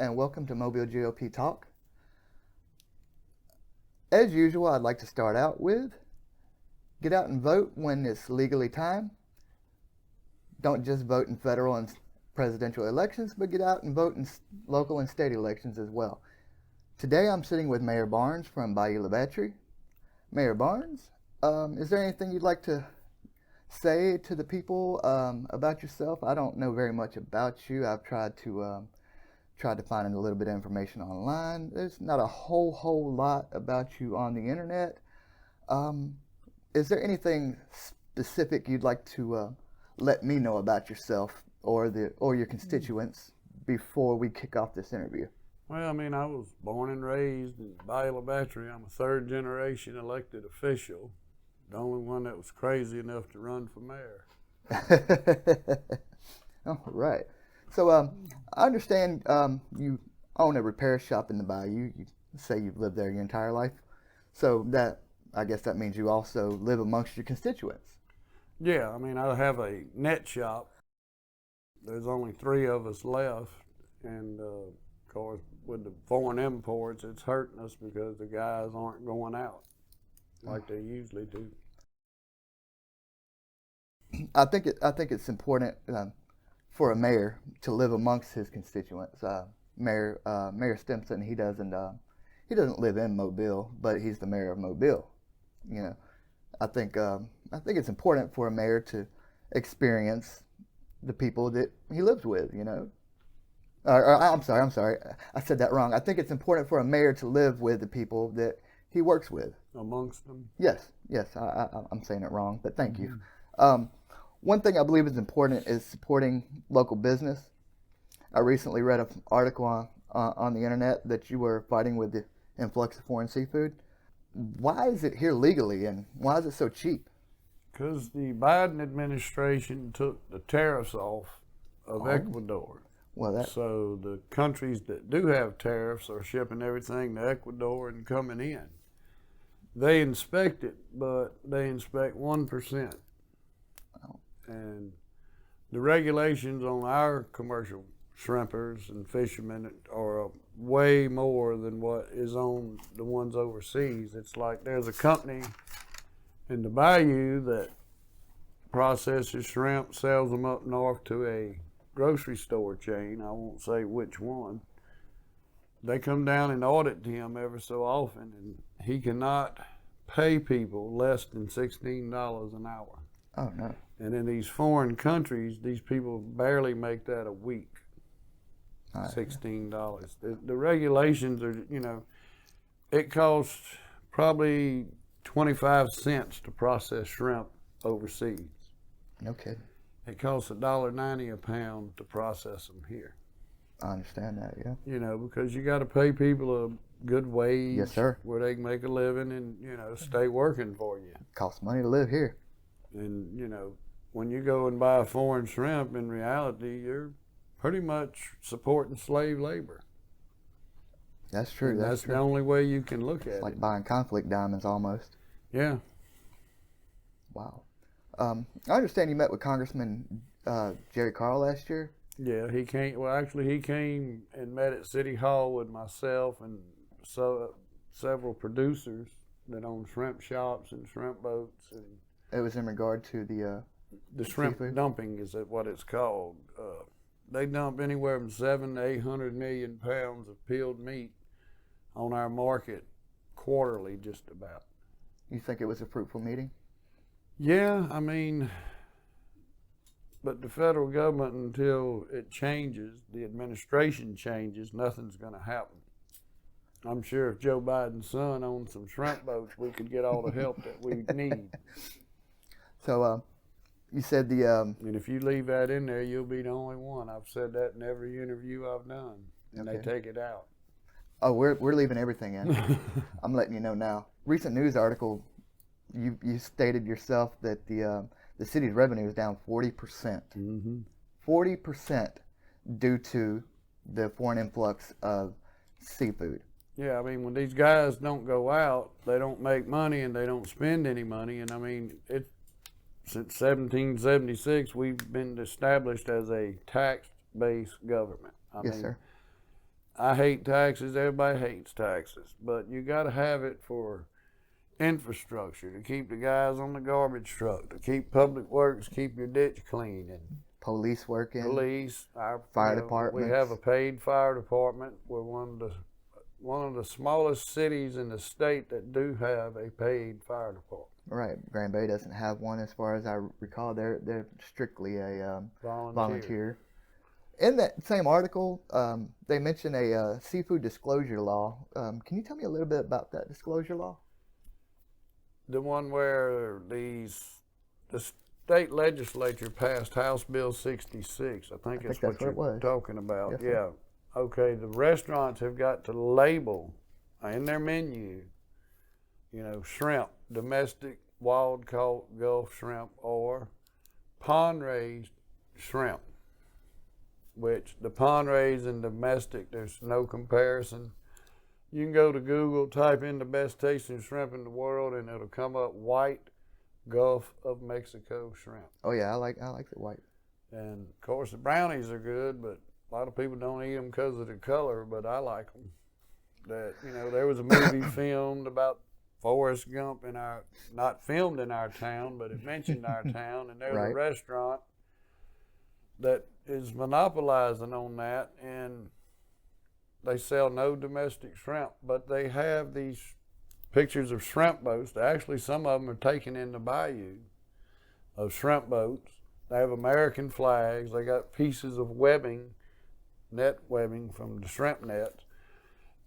and welcome to Mobile GOP Talk. As usual, I'd like to start out with get out and vote when it's legally time. Don't just vote in federal and presidential elections, but get out and vote in local and state elections as well. Today I'm sitting with Mayor Barnes from Bayou La Batre. Mayor Barnes, is there anything you'd like to say to the people about yourself? I don't know very much about you. I've tried to find a little bit of information online. There's not a whole lot about you on the internet. Is there anything specific you'd like to let me know about yourself or your constituents before we kick off this interview? Well, I mean, I was born and raised in Bayou La Batre. I'm a third generation elected official, the only one that was crazy enough to run for mayor. All right. So I understand you own a repair shop in the Bayou. You say you've lived there your entire life. So I guess that means you also live amongst your constituents. Yeah, I mean, I have a net shop. There's only 3 of us left. And, of course, with the foreign imports, it's hurting us because the guys aren't going out like they usually do. I think it's important for a mayor to live amongst his constituents. Mayor Stimson, he doesn't live in Mobile, but he's the mayor of Mobile. You know, I think it's important for a mayor to experience the people that he lives with. You know, I'm sorry, I said that wrong. I think it's important for a mayor to live with the people that he works with. Amongst them. Yes, I'm saying it wrong, but thank you. One thing I believe is important is supporting local business. I recently read an article on the internet that you were fighting with the influx of foreign seafood. Why is it here legally, and why is it so cheap? Because the Biden administration took the tariffs off of Ecuador. Well, so the countries that do have tariffs are shipping everything to Ecuador and coming in. They inspect it, but they inspect 1%. And the regulations on our commercial shrimpers and fishermen are way more than what is on the ones overseas. It's like there's a company in the bayou that processes shrimp, sells them up north to a grocery store chain. I won't say which one. They come down and audit him every so often, and he cannot pay people less than $16 an hour. Oh, no. And in these foreign countries, these people barely make that a week. $16. The regulations are, you know, it costs probably 25 cents to process shrimp overseas. No kidding. It costs $1.90 a pound to process them here. I understand that, yeah. You know, because you got to pay people a good wage. Yes, sir. Where they can make a living and, you know, stay working for you. It costs money to live here. And, you know, when you go and buy a foreign shrimp, in reality, you're pretty much supporting slave labor. That's true. That's the only way you can look at it. Like buying conflict diamonds almost. Yeah. Wow. I understand you met with Congressman Jerry Carl last year. Yeah, he came. Well, actually, he came and met at City Hall with myself and several producers that own shrimp shops and shrimp boats. And it was in regard to the shrimp seafood? dumping is what it's called. They dump anywhere from 700 to 800 million pounds of peeled meat on our market quarterly, just about. You think it was a fruitful meeting? Yeah, I mean, but the federal government, until it changes, the administration changes, nothing's going to happen. I'm sure if Joe Biden's son owned some shrimp boats, we could get all the help that we need. So, you said and if you leave that in there, you'll be the only one. I've said that in every interview I've done, and okay. They take it out. Oh, we're leaving everything in. I'm letting you know now. Recent news article, you stated yourself that the city's revenue is down 40%. Mm-hmm. 40% due to the foreign influx of seafood. Yeah, I mean, when these guys don't go out, they don't make money and they don't spend any money. And I mean, since 1776, we've been established as a tax-based government. I Yes, mean, sir. I hate taxes. Everybody hates taxes, but you got to have it for infrastructure, to keep the guys on the garbage truck, to keep public works, keep your ditch clean, and police working. Police, our fire department. We have a paid fire department. We're one of the smallest cities in the state that do have a paid fire department. Right, Grand Bay doesn't have one, as far as I recall. They're strictly a volunteer. In that same article, they mention a seafood disclosure law. Can you tell me a little bit about that disclosure law? The one where the state legislature passed House Bill 66. I think that's what you're talking about. Yes, yeah. Okay, the restaurants have got to label in their menu, shrimp, domestic wild caught Gulf shrimp, or pond raised shrimp, which the pond raised and domestic, there's no comparison. You can go to Google, type in the best tasting shrimp in the world, and it'll come up white Gulf of Mexico shrimp. Oh yeah, I like the white. And of course the brownies are good, but a lot of people don't eat them because of the color, but I like them. There was a movie filmed about Forrest Gump not filmed in our town, but it mentioned our town, and there's a restaurant that is monopolizing on that, and they sell no domestic shrimp, but they have these pictures of shrimp boats. Actually, some of them are taken in the bayou of shrimp boats. They have American flags. They got pieces of webbing, net webbing from the shrimp nets.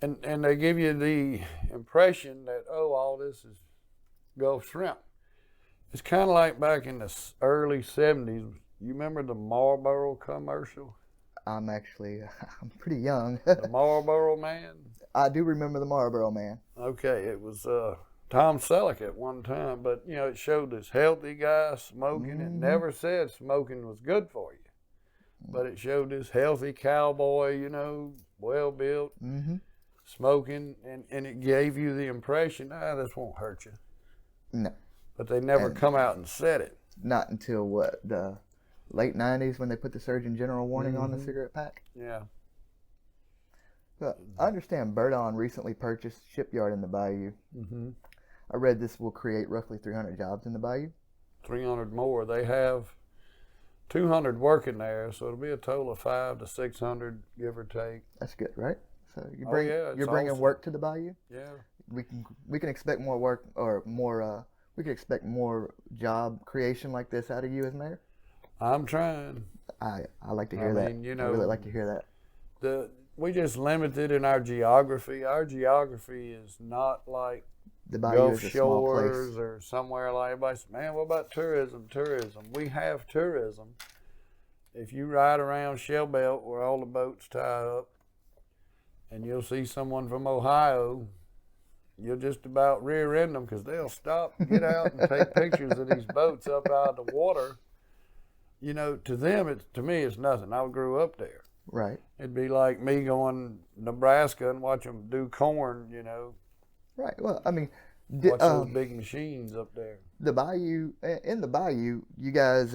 And they give you the impression that, all this is Gulf shrimp. It's kind of like back in the early 70s. You remember the Marlboro commercial? I'm pretty young. The Marlboro Man? I do remember the Marlboro Man. Okay, it was Tom Selleck at one time, but it showed this healthy guy smoking. It never said smoking was good for you, but it showed this healthy cowboy, well built, smoking, and it gave you the impression, this won't hurt you. No. But they never come out and said it. Not until the late 90s when they put the Surgeon General warning on the cigarette pack? Yeah. So, I understand Burdon recently purchased Shipyard in the Bayou. I read this will create roughly 300 jobs in the Bayou. 300 more. They have 200 working there, so it'll be a total of 500 to 600, give or take. That's good, right? So you're bringing work to the Bayou? Yeah. We can expect more work, or more. We can expect more job creation like this out of you as mayor. I'm trying. I like to hear that. I really like to hear that. We just limited in our geography. Our geography is not like the Bayou Gulf is a Shores small place. Or somewhere like everybody says, man, what about tourism? We have tourism. If you ride around Shell Belt where all the boats tie up, and you'll see someone from Ohio, you'll just about rear end them because they'll stop, get out, and take pictures of these boats up out of the water. To them, to me, it's nothing. I grew up there. Right. It'd be like me going to Nebraska and watch them do corn, Right. Well, I mean, watch those big machines up there. The Bayou, in the Bayou, you guys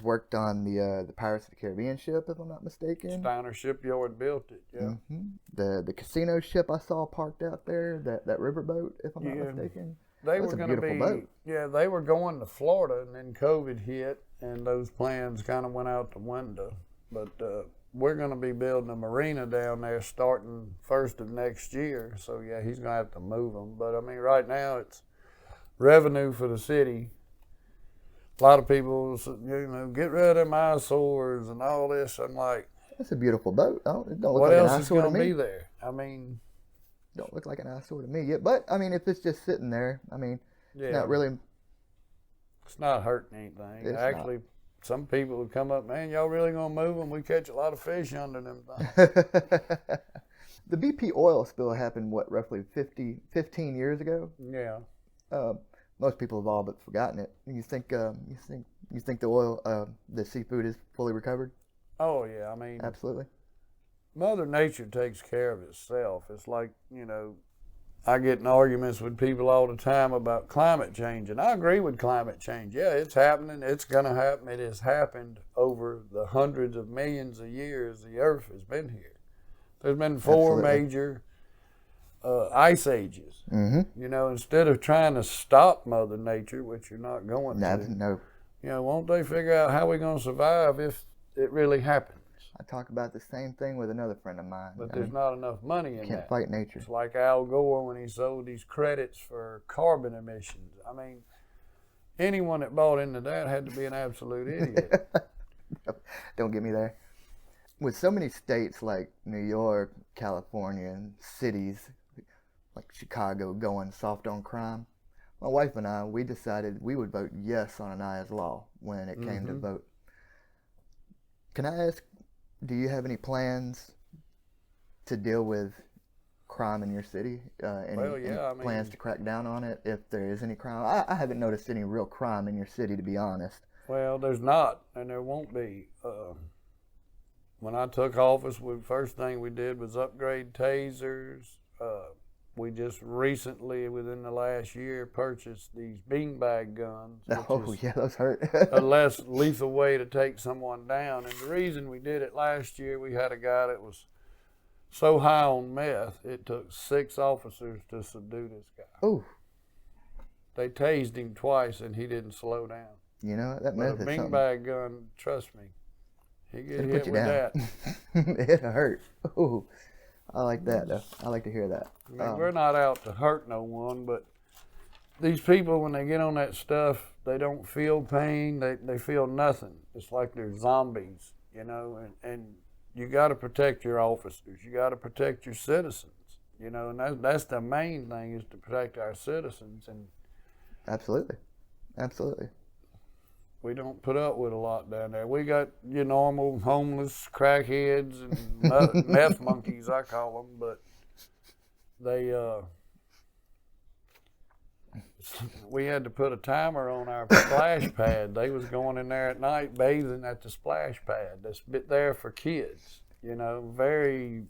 worked on the Pirates of the Caribbean ship, if I'm not mistaken. Steiner Shipyard built it. Yeah. The casino ship I saw parked out there, that riverboat, if I'm not mistaken. That's a beautiful boat. Yeah, they were going to Florida, and then COVID hit, and those plans kind of went out the window. But we're going to be building a marina down there starting 1st of next year. So, yeah, he's going to have to move them. But, I mean, right now it's revenue for the city. A lot of people, get rid of them eyesores and all this. I'm like, that's a beautiful boat. It don't look what like else an is eyesore going to to me. be there? I mean, don't look like an eyesore to me yet. But, I mean, if it's just sitting there, I mean, it's not really. It's not hurting anything. Actually, some people would come up, man, y'all really going to move them? We catch a lot of fish under them things. The BP oil spill happened, roughly 15 years ago? Yeah. Most people have all but forgotten it. You think the oil, the seafood is fully recovered? Oh, yeah. I mean, absolutely. Mother Nature takes care of itself. It's like, I get in arguments with people all the time about climate change, and I agree with climate change. Yeah, it's happening. It's going to happen. It has happened over the hundreds of millions of years the Earth has been here. There's been 4 major ice ages. Mm-hmm. You know, instead of trying to stop Mother Nature, which you're not going to. No. You know, won't they figure out how we're going to survive if it really happens? I talk about the same thing with another friend of mine. But there's not enough money in that. Can't fight nature. It's like Al Gore when he sold these credits for carbon emissions. I mean, anyone that bought into that had to be an absolute idiot. Don't get me there. With so many states like New York, California, and cities like Chicago going soft on crime, my wife and I, we decided we would vote yes on Anaya's law when it came to vote. Can I ask, do you have any plans to deal with crime in your city? Any plans to crack down on it if there is any crime? I haven't noticed any real crime in your city, to be honest. Well, there's not, and there won't be. When I took office, the first thing we did was upgrade tasers. We just recently, within the last year, purchased these beanbag guns. Those hurt. A less lethal way to take someone down. And the reason we did it last year, we had a guy that was so high on meth, it took 6 officers to subdue this guy. Ooh. They tased him twice, and he didn't slow down. You know, that meth is something. A beanbag gun, trust me, he get hit with that. It hurt. Ooh. I like that, though. I like to hear that. I mean, we're not out to hurt no one, but these people, when they get on that stuff, they don't feel pain. They feel nothing. It's like they're zombies, you know, and you got to protect your officers. You got to protect your citizens, you know, and that's the main thing, is to protect our citizens. And Absolutely. We don't put up with a lot down there. We got your normal homeless crackheads and meth monkeys, I call them, but they, we had to put a timer on our splash pad. They was going in there at night bathing at the splash pad. That's there for kids, you know, very,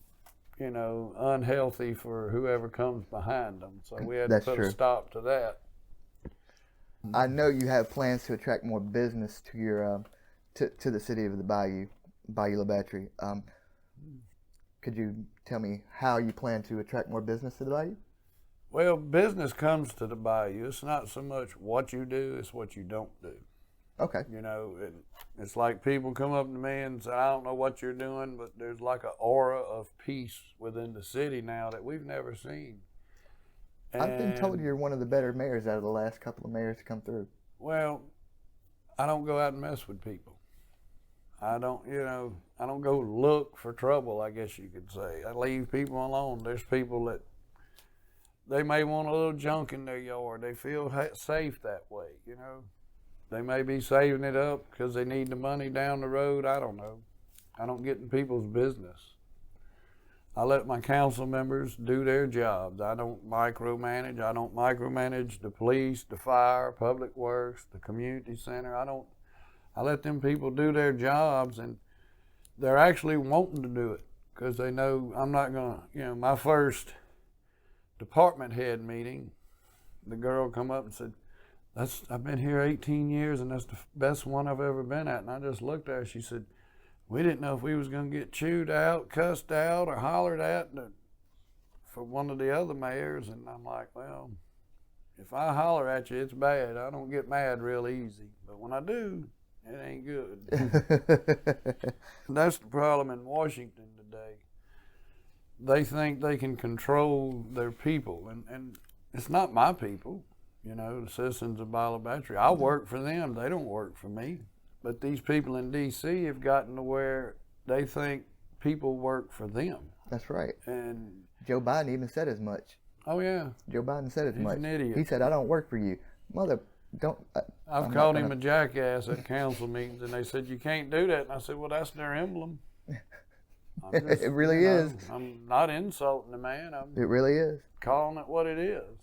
you know, unhealthy for whoever comes behind them. So we had to put a stop to that. I know you have plans to attract more business to your to the city of the Bayou La Batre. Could you tell me how you plan to attract more business to the Bayou? Well, business comes to the Bayou. It's not so much what you do, it's what you don't do. Okay. You know, it's like people come up to me and say, I don't know what you're doing, but there's like an aura of peace within the city now that we've never seen. I've been told you're one of the better mayors out of the last couple of mayors to come through. Well, I don't go out and mess with people. I don't go look for trouble, I guess you could say. I leave people alone. There's people that they may want a little junk in their yard. They feel safe that way, you know. They may be saving it up because they need the money down the road. I don't know. I don't get in people's business. I let my council members do their jobs. I don't micromanage. I don't micromanage the police, the fire, public works, the community center. I let them people do their jobs, and they're actually wanting to do it because they know I'm not gonna, you know, my first department head meeting, the girl come up and said, I've been here 18 years and that's the best one I've ever been at. And I just looked at her, she said, we didn't know if we was going to get chewed out, cussed out, or hollered at for one of the other mayors. And I'm like, well, if I holler at you, it's bad. I don't get mad real easy. But when I do, it ain't good. That's the problem in Washington today. They think they can control their people. And it's not my people, you know, the citizens of Bayou La Batre. I work for them. They don't work for me. But these people in D.C. have gotten to where they think people work for them. That's right. And Joe Biden even said as much. Oh, yeah. Joe Biden said as much. He's an idiot. He said, I don't work for you. I've called him a jackass at council meetings, and they said, you can't do that. And I said, well, that's their emblem. It really is. I'm not insulting the man. It really is. Calling it what it is.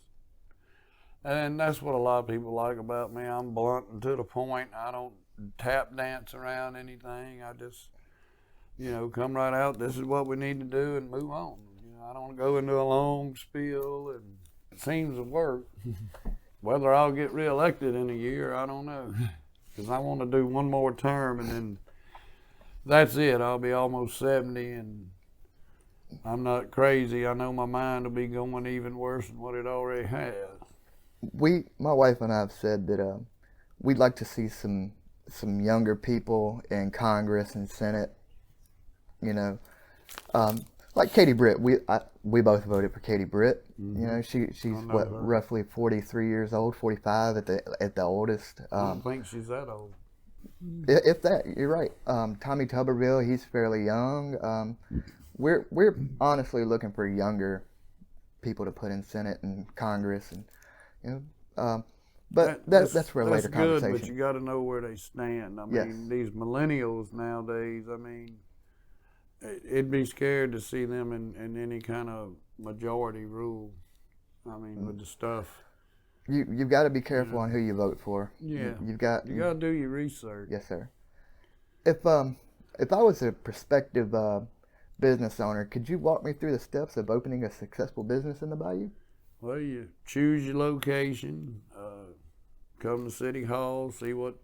And that's what a lot of people like about me. I'm blunt and to the point. I don't tap dance around anything. I just, you know, come right out. This is what we need to do and move on. You know, I don't go into a long spiel, and it seems to work. Whether I'll get reelected in a year, I don't know, because I want to do one more term and then that's it. I'll be almost 70, and I'm not crazy. I know my mind will be going even worse than what it already has. My wife and I have said that we'd like to see some younger people in Congress and Senate. You know, like Katie Britt. We both voted for Katie Britt. Mm-hmm. You know, she's her. roughly 43 years old, 45 at the oldest. I don't think she's that old. If that, you're right. Tommy Tuberville, he's fairly young. We're honestly looking for younger people to put in Senate and Congress, and you know, but that's for a later conversation. But you got to know where they stand. I mean, these millennials nowadays. I mean, it'd be scared to see them in any kind of majority rule. I mean, with the stuff. You've got to be careful on who you vote for. Yeah, you got to do your research. Yes, sir. If I was a prospective business owner, could you walk me through the steps of opening a successful business in the Bayou? Well, you choose your location, come to City Hall, see what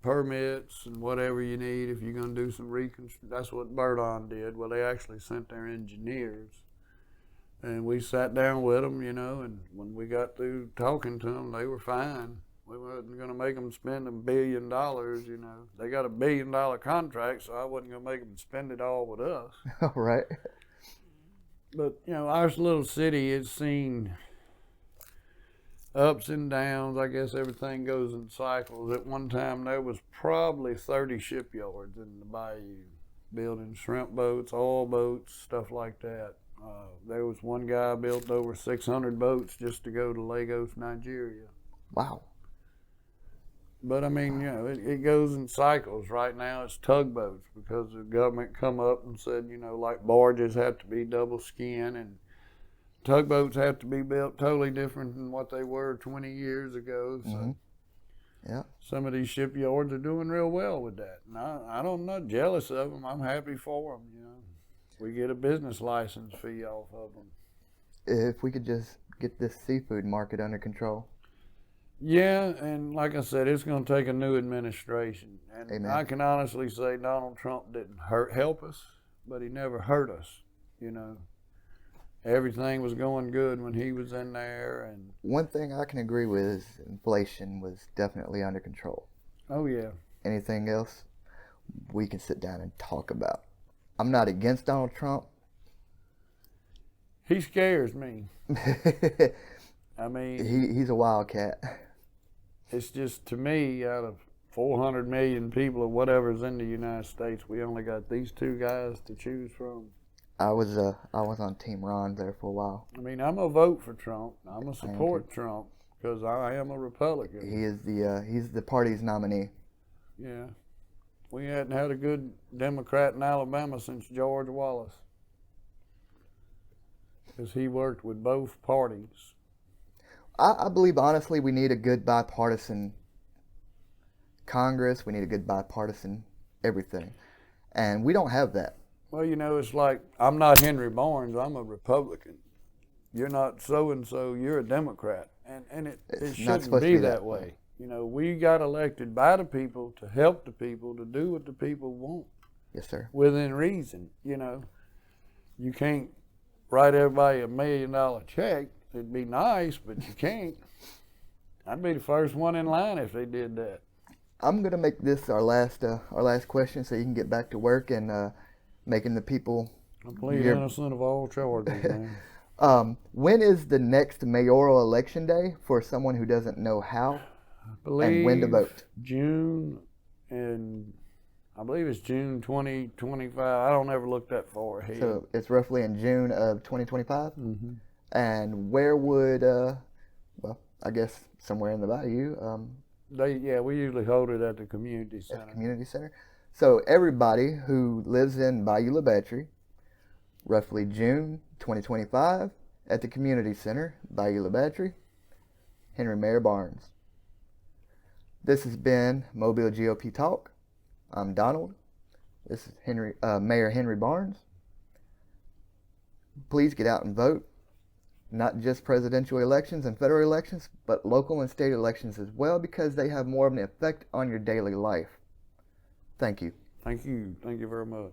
permits and whatever you need. If you're going to do some reconstruction, that's what Burdon did. Well, they actually sent their engineers. And we sat down with them, you know, and when we got through talking to them, they were fine. We wasn't going to make them spend $1 billion, you know. They got $1 billion contract, so I wasn't going to make them spend it all with us. Right. But, you know, our little city has seen ups and downs. I guess everything goes in cycles. At one time, there was probably 30 shipyards in the Bayou, building shrimp boats, oil boats, stuff like that. There was one guy built over 600 boats just to go to Lagos, Nigeria. Wow. But I mean, you know, it goes in cycles. Right now it's tugboats because the government come up and said, you know, like barges have to be double skin and tugboats have to be built totally different than what they were 20 years ago. So yeah, some of these shipyards are doing real well with that. And I'm not jealous of them. I'm happy for them, you know. We get a business license fee off of them. If we could just get this seafood market under control. Yeah, and like I said, it's going to take a new administration. And Amen. I can honestly say Donald Trump didn't help us, but he never hurt us, you know. Everything was going good when he was in there. And one thing I can agree with is inflation was definitely under control. Oh, yeah. Anything else we can sit down and talk about? I'm not against Donald Trump. He scares me. I mean, he's a wildcat. It's just, to me, out of 400 million people or whatever's in the United States, we only got these two guys to choose from. I was on Team Ron there for a while. I mean, I'm gonna vote for Trump. I'm gonna support Trump because I am a Republican. He is he's the party's nominee. Yeah. We hadn't had a good Democrat in Alabama since George Wallace, because he worked with both parties. I believe, honestly, we need a good bipartisan Congress. We need a good bipartisan everything. And we don't have that. Well, you know, it's like, I'm not Henry Barnes, I'm a Republican. You're not so-and-so, you're a Democrat. And it shouldn't be that way. You know, we got elected by the people to help the people, to do what the people want. Yes, sir. Within reason, you know. You can't write everybody $1 million check. It'd be nice, but you can't. I'd be the first one in line if they did that. I'm gonna make this our last question, so you can get back to work and making the people. I plead innocent of all charges, man. When is the next mayoral election day for someone who doesn't know how and when to vote? June, and I believe it's June 2025. I don't ever look that far ahead. So it's roughly in June of 2025. Mm-hmm. And where would, well, I guess somewhere in the Bayou. We usually hold it at the community center. At the community center. So everybody who lives in Bayou La Batre, roughly June 2025, at the community center, Bayou La Batre, Henry Mayor Barnes. This has been Mobile GOP Talk. I'm Donald. This is Mayor Henry Barnes. Please get out and vote. Not just presidential elections and federal elections, but local and state elections as well, because they have more of an effect on your daily life. Thank you. Thank you. Thank you very much.